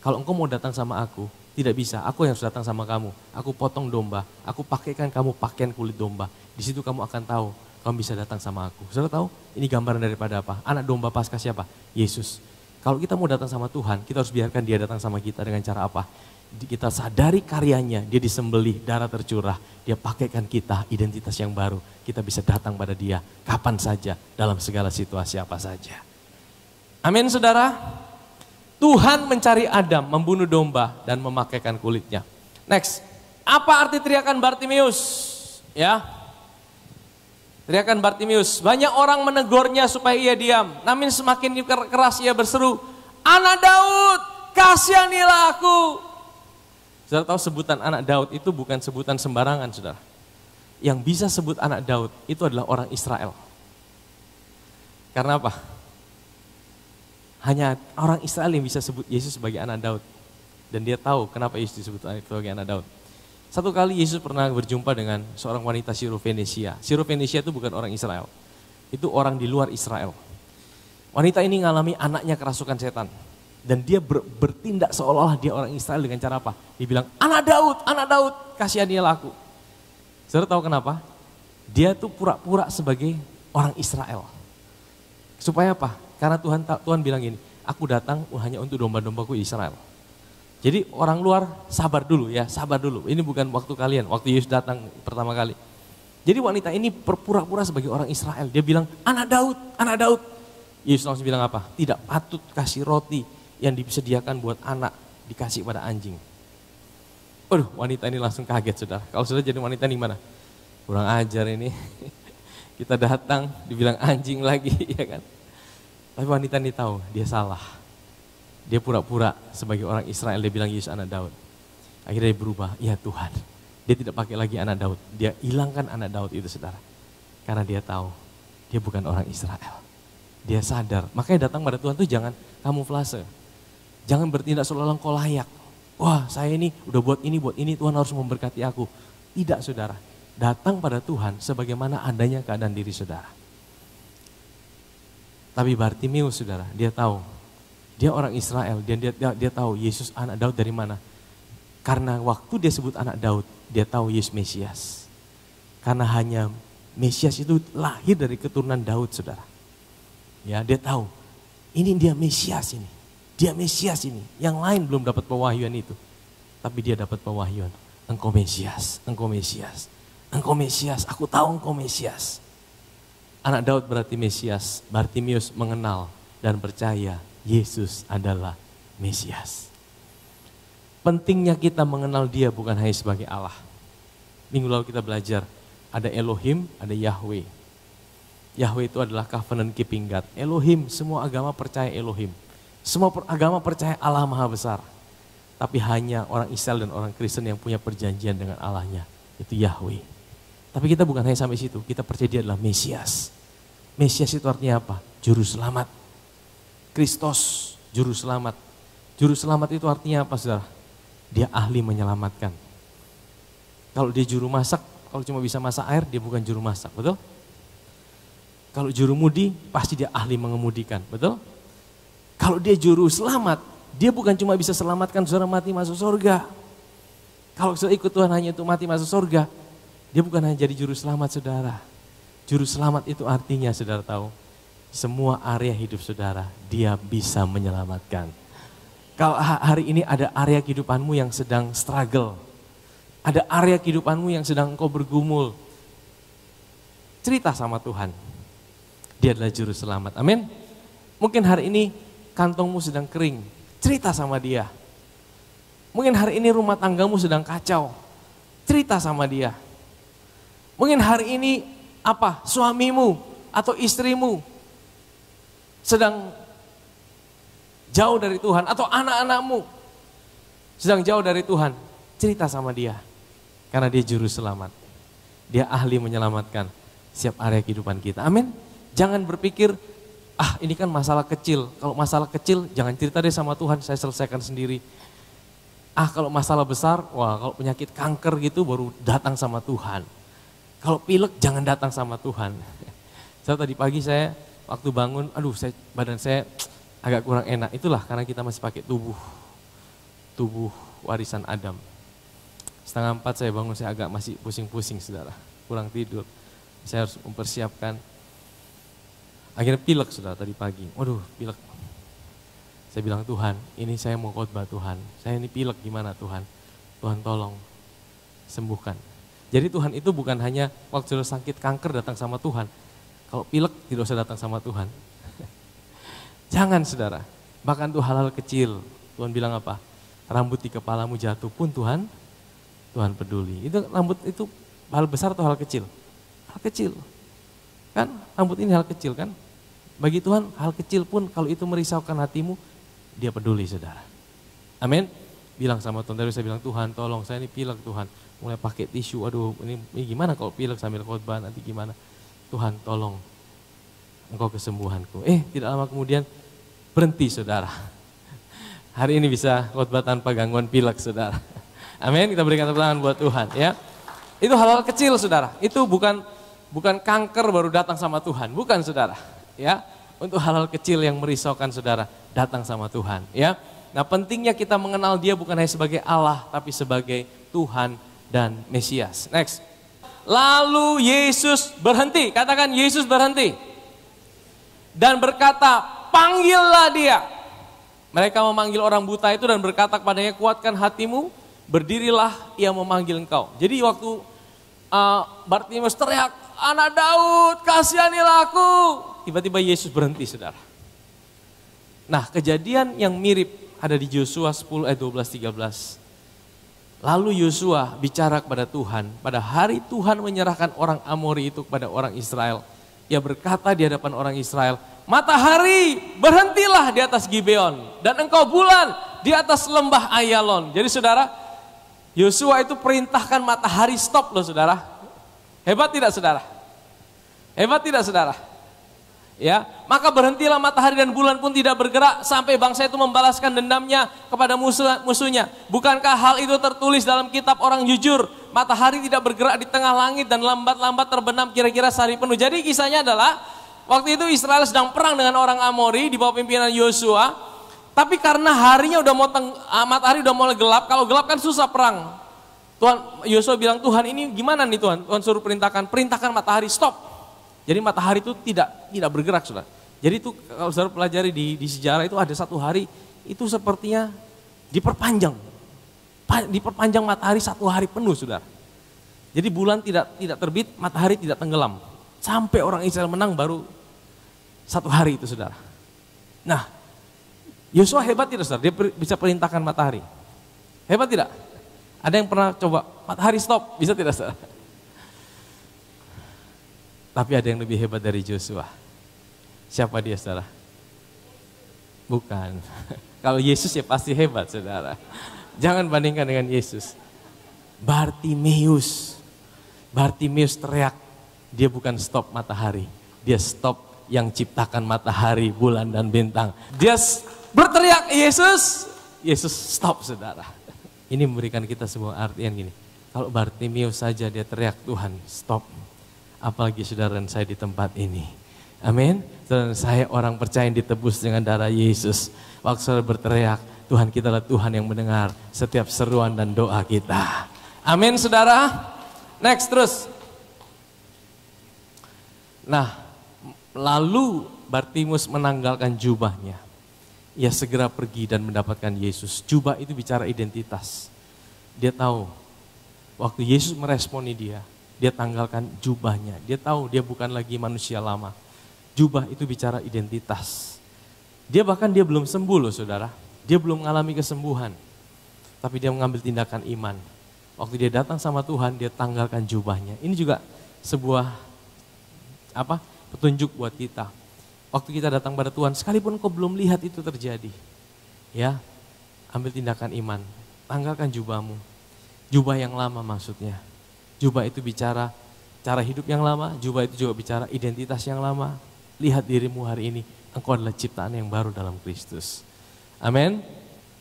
Kalau engkau mau datang sama aku, tidak bisa. Aku yang harus datang sama kamu. Aku potong domba. Aku pakaikan kamu pakaian kulit domba. Di situ kamu akan tahu, kamu bisa datang sama aku. Saudara tahu, ini gambaran daripada apa? Anak domba Paskah siapa? Yesus. Kalau kita mau datang sama Tuhan, kita harus biarkan dia datang sama kita dengan cara apa? Kita sadari karyanya, dia disembelih, darah tercurah. Dia pakaikan kita identitas yang baru. Kita bisa datang pada dia kapan saja, dalam segala situasi apa saja. Amin saudara. Tuhan mencari Adam, membunuh domba dan memakaikan kulitnya. Next, apa arti teriakan Bartimeus? Ya, teriakan Bartimeus. Banyak orang menegurnya supaya ia diam. Namun semakin keras ia berseru, Anak Daud, kasihanilah aku. Saudara tahu sebutan anak Daud itu bukan sebutan sembarangan saudara. Yang bisa sebut anak Daud itu adalah orang Israel. Karena apa? Hanya orang Israel yang bisa sebut Yesus sebagai anak Daud. Dan dia tahu kenapa Yesus disebut sebagai anak Daud. Satu kali Yesus pernah berjumpa dengan seorang wanita Sirofenisia. Sirofenisia itu bukan orang Israel. Itu orang di luar Israel. Wanita ini mengalami anaknya kerasukan setan. Dan dia bertindak seolah-olah dia orang Israel dengan cara apa? Dia bilang, anak Daud, kasihanilah aku. Saudara tahu kenapa? Dia tuh pura-pura sebagai orang Israel. Supaya apa? Karena Tuhan bilang gini, aku datang hanya untuk domba-dombaku Israel. Jadi orang luar sabar dulu ya, sabar dulu. Ini bukan waktu kalian, waktu Yesus datang pertama kali. Jadi wanita ini berpura-pura sebagai orang Israel. Dia bilang, anak Daud. Yesus langsung bilang apa? Tidak patut kasih roti yang disediakan buat anak dikasih pada anjing. Waduh, wanita ini langsung kaget saudara. Kalau sudah jadi wanita ini gimana? Kurang ajar ini. Kita datang dibilang anjing lagi ya kan. Tapi wanita ini tahu dia salah. Dia pura-pura sebagai orang Israel, dia bilang Yesus anak Daud. Akhirnya dia berubah, ya Tuhan. Dia tidak pakai lagi anak Daud. Dia hilangkan anak Daud itu saudara. Karena dia tahu dia bukan orang Israel. Dia sadar. Makanya datang pada Tuhan itu jangan kamuflase. Jangan bertindak seolah-olah engkau layak. Wah, saya ini udah buat ini, Tuhan harus memberkati aku. Tidak, saudara. Datang pada Tuhan sebagaimana adanya keadaan diri saudara. Tapi Bartimeus, saudara, dia tahu. Dia orang Israel, dia tahu Yesus anak Daud dari mana. Karena waktu dia sebut anak Daud, dia tahu Yesus Mesias. Karena hanya Mesias itu lahir dari keturunan Daud, saudara. Ya, dia tahu, ini dia Mesias ini. Dia Mesias ini. Yang lain belum dapat pewahyuan itu. Tapi dia dapat pewahyuan. Engkau Mesias, engkau Mesias. Engkau Mesias, aku tahu engkau Mesias. Anak Daud berarti Mesias. Bartimeus mengenal dan percaya Yesus adalah Mesias. Pentingnya kita mengenal dia bukan hanya sebagai Allah. Minggu lalu kita belajar, ada Elohim, ada Yahweh. Yahweh itu adalah covenant keeping God. Elohim, semua agama percaya Elohim. Semua agama percaya Allah Maha Besar. Tapi hanya orang Israel dan orang Kristen yang punya perjanjian dengan Allahnya. Itu Yahweh. Tapi kita bukan hanya sampai situ. Kita percaya dia adalah Mesias. Mesias itu artinya apa? Juru selamat. Kristus, juru selamat. Juru selamat itu artinya apa, saudara? Dia ahli menyelamatkan. Kalau dia juru masak, kalau cuma bisa masak air, dia bukan juru masak, betul? Kalau juru mudi, pasti dia ahli mengemudikan, betul? Kalau dia juru selamat, dia bukan cuma bisa selamatkan saudara mati masuk surga. Kalau saudara ikut Tuhan hanya untuk mati masuk surga, dia bukan hanya jadi juru selamat, saudara. Juru selamat itu artinya, saudara tahu, semua area hidup saudara, dia bisa menyelamatkan. Kalau hari ini ada area kehidupanmu yang sedang struggle, ada area kehidupanmu yang sedang engkau bergumul, cerita sama Tuhan. Dia adalah juru selamat, amin. Mungkin hari ini kantongmu sedang kering, cerita sama dia. Mungkin hari ini rumah tanggamu sedang kacau, cerita sama dia. Mungkin hari ini suamimu atau istrimu sedang jauh dari Tuhan, atau anak-anakmu sedang jauh dari Tuhan, cerita sama dia. Karena dia juru selamat. Dia ahli menyelamatkan setiap area kehidupan kita, amin. Jangan berpikir, ini kan masalah kecil. Kalau masalah kecil, jangan cerita deh sama Tuhan, saya selesaikan sendiri. Kalau masalah besar, kalau penyakit kanker gitu baru datang sama Tuhan. Kalau pilek, jangan datang sama Tuhan. Tadi pagi saya waktu bangun, badan saya agak kurang enak. Itulah karena kita masih pakai tubuh warisan Adam. 3:30 saya bangun, saya agak masih pusing-pusing, saudara. Kurang tidur. Saya harus mempersiapkan. Akhirnya pilek, saudara, tadi pagi. Pilek. Saya bilang, Tuhan, ini saya mau khotbah, Tuhan. Saya ini pilek, gimana Tuhan? Tuhan tolong sembuhkan. Jadi Tuhan itu bukan hanya waktu sudah sakit kanker datang sama Tuhan. Kalau pilek tidak usah datang sama Tuhan. Jangan, saudara. Bahkan tuh hal-hal kecil. Tuhan bilang apa? Rambut di kepalamu jatuh pun Tuhan peduli. Itu rambut itu hal besar atau hal kecil? Hal kecil. Kan rambut ini hal kecil kan? Bagi Tuhan hal kecil pun kalau itu merisaukan hatimu, dia peduli, saudara. Amin. Bilang sama Tuhan, tadi saya bilang, Tuhan tolong saya ini pilek Tuhan. Mulai pakai tisu, ini gimana kalau pilek sambil khotbah nanti gimana? Tuhan tolong engkau kesembuhanku. Tidak lama kemudian berhenti, saudara. Hari ini bisa khotbah tanpa gangguan pilek, saudara. Amin, kita berikan tepuk tangan buat Tuhan ya. Itu hal-hal kecil, saudara. Itu bukan kanker baru datang sama Tuhan, bukan, saudara. Ya, untuk hal-hal kecil yang merisaukan saudara datang sama Tuhan. Ya, nah pentingnya kita mengenal Dia bukan hanya sebagai Allah, tapi sebagai Tuhan dan Mesias. Next. Lalu Yesus berhenti, katakan Yesus berhenti. Dan berkata, panggillah dia. Mereka memanggil orang buta itu dan berkata kepadanya, kuatkan hatimu, berdirilah, ia memanggil engkau. Jadi waktu Bartimeus teriak, anak Daud, kasihanilah aku. Tiba-tiba Yesus berhenti, saudara. Nah, kejadian yang mirip ada di Yosua 10 ayat 12-13. Lalu Yosua bicara kepada Tuhan, pada hari Tuhan menyerahkan orang Amori itu kepada orang Israel. Ia berkata di hadapan orang Israel, matahari berhentilah di atas Gibeon, dan engkau bulan di atas lembah Ayalon. Jadi saudara, Yosua itu perintahkan matahari stop loh, saudara. Hebat tidak, saudara? Hebat tidak, saudara? Ya, maka berhentilah matahari dan bulan pun tidak bergerak sampai bangsa itu membalaskan dendamnya kepada musuhnya. Bukankah hal itu tertulis dalam kitab orang jujur? Matahari tidak bergerak di tengah langit dan lambat-lambat terbenam kira-kira sehari penuh. Jadi kisahnya adalah waktu itu Israel sedang perang dengan orang Amori di bawah pimpinan Yosua. Tapi karena harinya udah mau matahari udah mulai gelap, kalau gelap kan susah perang. Tuhan Yosua bilang, Tuhan ini gimana nih Tuhan? Tuhan suruh perintahkan matahari stop. Jadi matahari itu tidak bergerak, saudara. Jadi itu kalau saudara pelajari di sejarah itu ada satu hari itu sepertinya diperpanjang matahari satu hari penuh, saudara. Jadi bulan tidak terbit, matahari tidak tenggelam. Sampai orang Israel menang baru satu hari itu, saudara. Nah, Yosua hebat tidak, saudara? Dia bisa perintahkan matahari. Hebat tidak? Ada yang pernah coba matahari stop, bisa tidak, saudara? Tapi ada yang lebih hebat dari Yosua. Siapa dia, saudara? Bukan. Kalau Yesus ya pasti hebat, saudara. Jangan bandingkan dengan Yesus. Bartimeus teriak. Dia bukan stop matahari. Dia stop yang ciptakan matahari, bulan dan bintang. Dia berteriak, Yesus stop, saudara. Ini memberikan kita sebuah artian gini. Kalau Bartimeus saja dia teriak, Tuhan stop. Apalagi saudara dan saya di tempat ini. Amin. Saudara dan saya orang percaya yang ditebus dengan darah Yesus. Waktu saudara berteriak, Tuhan kita adalah Tuhan yang mendengar setiap seruan dan doa kita. Amin, saudara. Next terus. Nah, lalu Bartimeus menanggalkan jubahnya. Ia segera pergi dan mendapatkan Yesus. Jubah itu bicara identitas. Dia tahu waktu Yesus meresponi dia tanggalkan jubahnya. Dia tahu dia bukan lagi manusia lama. Jubah itu bicara identitas. Dia belum sembuh loh, saudara. Dia belum mengalami kesembuhan. Tapi dia mengambil tindakan iman. Waktu dia datang sama Tuhan, dia tanggalkan jubahnya. Ini juga sebuah petunjuk buat kita. Waktu kita datang pada Tuhan, sekalipun kau belum lihat itu terjadi. Ya, ambil tindakan iman. Tanggalkan jubahmu. Jubah yang lama maksudnya. Jubah itu bicara cara hidup yang lama, jubah itu juga bicara identitas yang lama. Lihat dirimu hari ini, engkau adalah ciptaan yang baru dalam Kristus. Amin.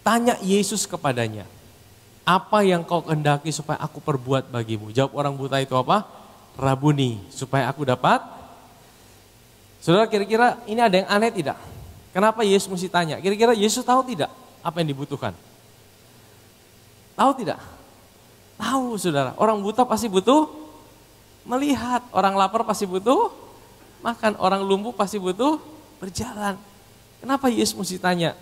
Tanya Yesus kepadanya, apa yang kau kehendaki supaya aku perbuat bagimu? Jawab orang buta itu apa? Rabuni, supaya aku dapat. Saudara, kira-kira ini ada yang aneh tidak? Kenapa Yesus mesti tanya? Kira-kira Yesus tahu tidak apa yang dibutuhkan? Tahu tidak? Tahu, saudara. Orang buta pasti butuh melihat. Orang lapar pasti butuh makan. Orang lumpuh pasti butuh berjalan. Kenapa Yesus mesti tanya?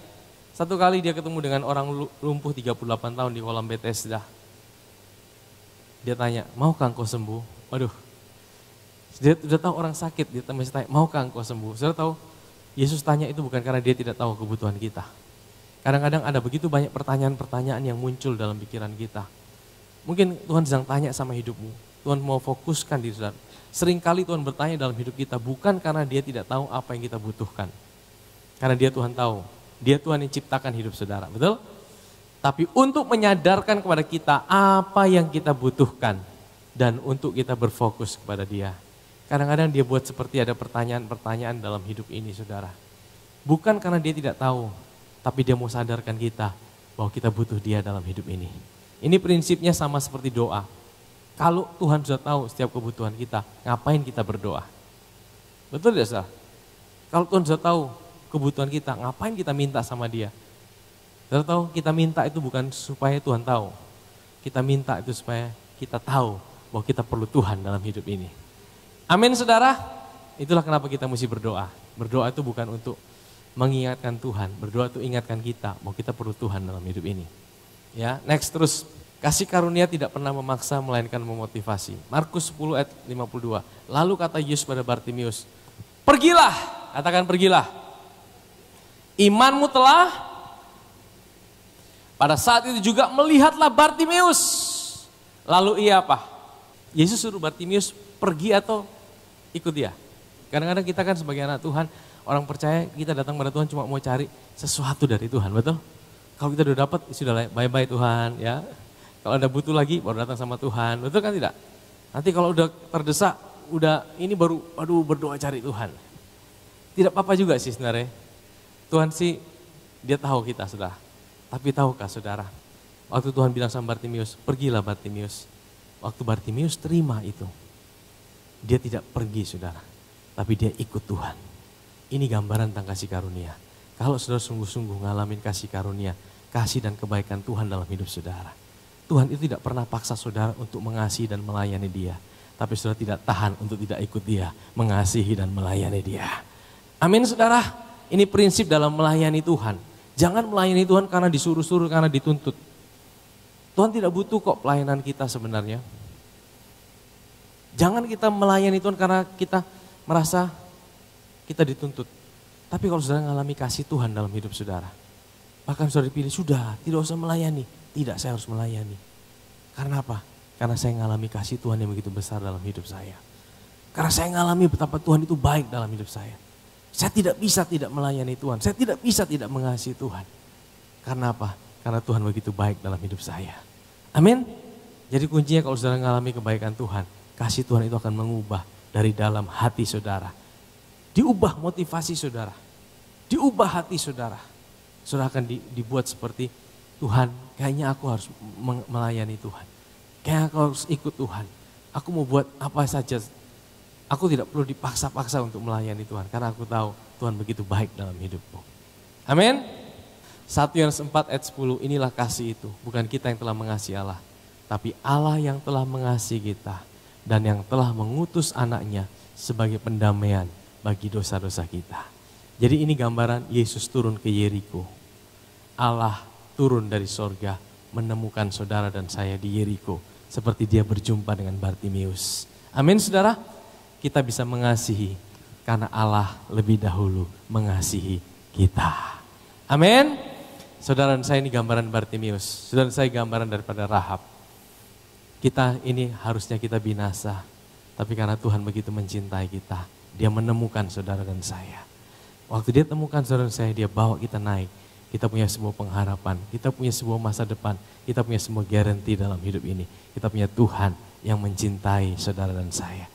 Satu kali dia ketemu dengan orang lumpuh 38 tahun di kolam Bethesda. Dia tanya, maukah engkau sembuh? Waduh, dia sudah tahu orang sakit, dia masih tanya, maukah engkau sembuh? Saudara tahu, Yesus tanya itu bukan karena dia tidak tahu kebutuhan kita. Kadang-kadang ada begitu banyak pertanyaan-pertanyaan yang muncul dalam pikiran kita. Mungkin Tuhan sedang tanya sama hidupmu. Tuhan mau fokuskan diri saudara. Seringkali Tuhan bertanya dalam hidup kita bukan karena dia tidak tahu apa yang kita butuhkan. Karena dia Tuhan tahu. Dia Tuhan yang ciptakan hidup saudara, betul? Tapi untuk menyadarkan kepada kita apa yang kita butuhkan. Dan untuk kita berfokus kepada dia. Kadang-kadang dia buat seperti ada pertanyaan-pertanyaan dalam hidup ini, saudara. Bukan karena dia tidak tahu. Tapi dia mau sadarkan kita bahwa kita butuh dia dalam hidup ini. Ini prinsipnya sama seperti doa. Kalau Tuhan sudah tahu setiap kebutuhan kita, ngapain kita berdoa? Betul tidak, saudara? Kalau Tuhan sudah tahu kebutuhan kita, ngapain kita minta sama dia? Saudara tahu, kita minta itu bukan supaya Tuhan tahu. Kita minta itu supaya kita tahu bahwa kita perlu Tuhan dalam hidup ini. Amin, saudara. Itulah kenapa kita mesti berdoa. Berdoa itu bukan untuk mengingatkan Tuhan. Berdoa itu ingatkan kita bahwa kita perlu Tuhan dalam hidup ini. Ya, next terus. Kasih karunia tidak pernah memaksa melainkan memotivasi. Markus 10 ayat 52. Lalu kata Yesus pada Bartimeus, pergilah, katakan pergilah. Imanmu telah. Pada saat itu juga melihatlah Bartimeus. Lalu ia apa? Yesus suruh Bartimeus pergi atau ikut dia. Kadang-kadang kita kan sebagai anak Tuhan, orang percaya kita datang pada Tuhan cuma mau cari sesuatu dari Tuhan, betul? Kalau kita udah dapat, sudah bye-bye Tuhan, ya. Kalau Anda butuh lagi, baru datang sama Tuhan, betul kan tidak? Nanti kalau udah terdesak, udah ini baru, aduh berdoa cari Tuhan. Tidak apa-apa juga sih sebenarnya. Tuhan sih, dia tahu kita saudara. Tapi tahukah saudara, waktu Tuhan bilang sama Bartimius, pergilah Bartimius. Waktu Bartimius terima itu, dia tidak pergi saudara, tapi dia ikut Tuhan. Ini gambaran tentang kasih karunia. Kalau saudara sungguh-sungguh ngalamin kasih karunia, kasih dan kebaikan Tuhan dalam hidup saudara. Tuhan itu tidak pernah paksa saudara untuk mengasihi dan melayani dia. Tapi saudara tidak tahan untuk tidak ikut dia, mengasihi dan melayani dia. Amin saudara, ini prinsip dalam melayani Tuhan. Jangan melayani Tuhan karena disuruh-suruh, karena dituntut. Tuhan tidak butuh kok pelayanan kita sebenarnya. Jangan kita melayani Tuhan karena kita merasa kita dituntut. Tapi kalau saudara mengalami kasih Tuhan dalam hidup saudara, bahkan saudara dipilih, sudah tidak usah melayani. Tidak, saya harus melayani. Karena apa? Karena saya mengalami kasih Tuhan yang begitu besar dalam hidup saya. Karena saya mengalami betapa Tuhan itu baik dalam hidup saya. Saya tidak bisa tidak melayani Tuhan. Saya tidak bisa tidak mengasihi Tuhan. Karena apa? Karena Tuhan begitu baik dalam hidup saya. Amin. Jadi kuncinya kalau saudara mengalami kebaikan Tuhan, kasih Tuhan itu akan mengubah dari dalam hati saudara. Diubah motivasi saudara. Diubah hati saudara. Saudara akan dibuat seperti Tuhan, kayaknya aku harus melayani Tuhan. Kayaknya aku harus ikut Tuhan. Aku mau buat apa saja. Aku tidak perlu dipaksa-paksa untuk melayani Tuhan. Karena aku tahu Tuhan begitu baik dalam hidupku. Amin. 1 Yohanes 4 ayat 10, inilah kasih itu. Bukan kita yang telah mengasihi Allah. Tapi Allah yang telah mengasihi kita. Dan yang telah mengutus anaknya sebagai pendamaian bagi dosa-dosa kita. Jadi ini gambaran Yesus turun ke Yeriko. Allah turun dari sorga menemukan saudara dan saya di Yeriko. Seperti dia berjumpa dengan Bartimius. Amin saudara. Kita bisa mengasihi karena Allah lebih dahulu mengasihi kita. Amin. Saudara dan saya ini gambaran Bartimius. Saudara dan saya gambaran daripada Rahab. Kita ini harusnya kita binasa. Tapi karena Tuhan begitu mencintai kita, dia menemukan saudara dan saya. Waktu dia temukan saudara dan saya, dia bawa kita naik. Kita punya sebuah pengharapan, kita punya sebuah masa depan, kita punya sebuah garansi dalam hidup ini. Kita punya Tuhan yang mencintai saudara dan saya.